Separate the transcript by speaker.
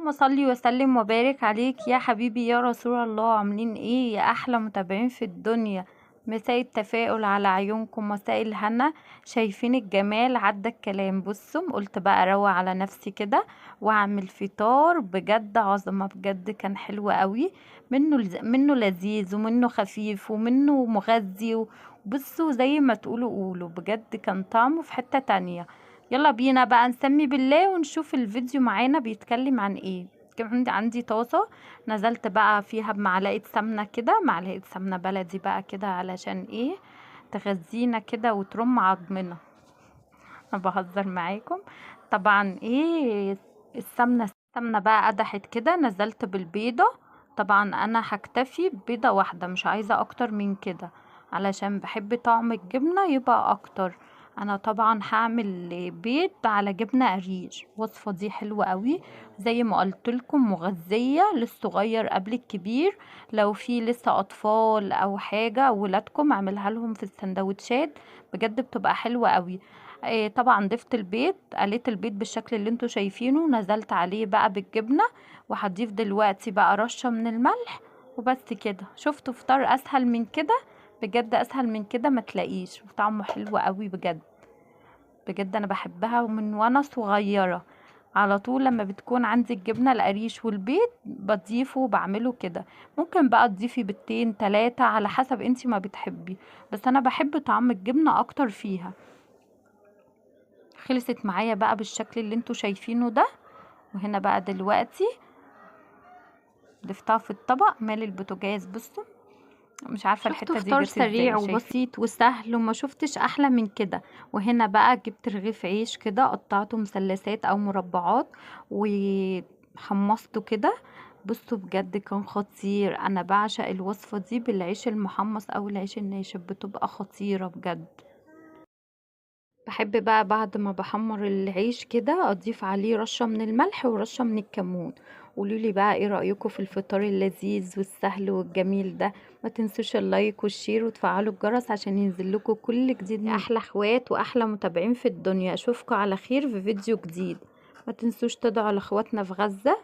Speaker 1: اللهم صل وسلم وبارك عليك يا حبيبي يا رسول الله. عاملين ايه يا احلى متابعين في الدنيا؟ مساء التفاؤل على عيونكم، مساء الهنا. شايفين الجمال؟ عدى الكلام. بصوا، قلت بقى اروق على نفسي كده واعمل فطار بجد عظمه، بجد كان حلو قوي. منه لذيذ ومنه خفيف ومنه مغذي. بصوا زي ما تقولوا قولوا، بجد كان طعمه في حتة تانية. يلا بينا بقى نسمي بالله ونشوف الفيديو معانا بيتكلم عن ايه. كان عندي طاسة، نزلت بقى فيها بمعلقة سمنة كده، معلقة سمنة بلدي بقى كده، علشان ايه؟ تغذينا كده وترم عظمنا. انا بهزر معاكم طبعا. ايه السمنة بقى قدحت كده، نزلت بالبيضة. طبعا انا هكتفي ببيضة واحدة، مش عايزة اكتر من كده، علشان بحب طعم الجبنة يبقى اكتر. انا طبعا هعمل بيض على جبنة قريش. الوصفة دي حلوة قوي، زي ما قلت لكم مغذية للصغير قبل الكبير. لو في لسه اطفال او حاجة ولادكم، اعملها لهم في السندوتشات، بجد بتبقى حلوة قوي. طبعا ضفت البيض، قليت البيض بالشكل اللي انتوا شايفينه، نزلت عليه بقى بالجبنة، وهضيف دلوقتي بقى رشة من الملح. وبس كده. شفتوا فطار اسهل من كده؟ بجد اسهل من كده ما تلاقيش، وطعمه حلو قوي بجد. بجد انا بحبها ومن وانا صغيرة. على طول لما بتكون عندي الجبنة القريش والبيض بضيفه وبعمله كده. ممكن بقى تضيفي بيضتين تلاتة على حسب انتي ما بتحبي، بس انا بحب طعم الجبنة اكتر فيها. خلصت معايا بقى بالشكل اللي انتوا شايفينه ده. وهنا بقى دلوقتي ضفتها في الطبق مال البوتاجاز. بصوا، مش عارفه شفتوا الحته دي فطار جت سريع ازاي، وبسيط وسهل وما شفتش احلى من كده. وهنا بقى جبت رغيف عيش كده، قطعته مثلثات او مربعات وحمصته كده. بصوا بجد كان خطير. انا بعشق الوصفه دي بالعيش المحمص او العيش الناشف، بتبقى خطيره بجد. بحب بقى بعد ما بحمر العيش كده اضيف عليه رشة من الملح ورشة من الكمون. قولولي بقى ايه رأيكم في الفطار اللذيذ والسهل والجميل ده. ما تنسوش اللايك والشير وتفعلوا الجرس عشان ينزلكوا كل جديد. يا احلى اخوات واحلى متابعين في الدنيا، اشوفكم على خير في فيديو جديد. ما تنسوش تدعوا لاخواتنا في غزة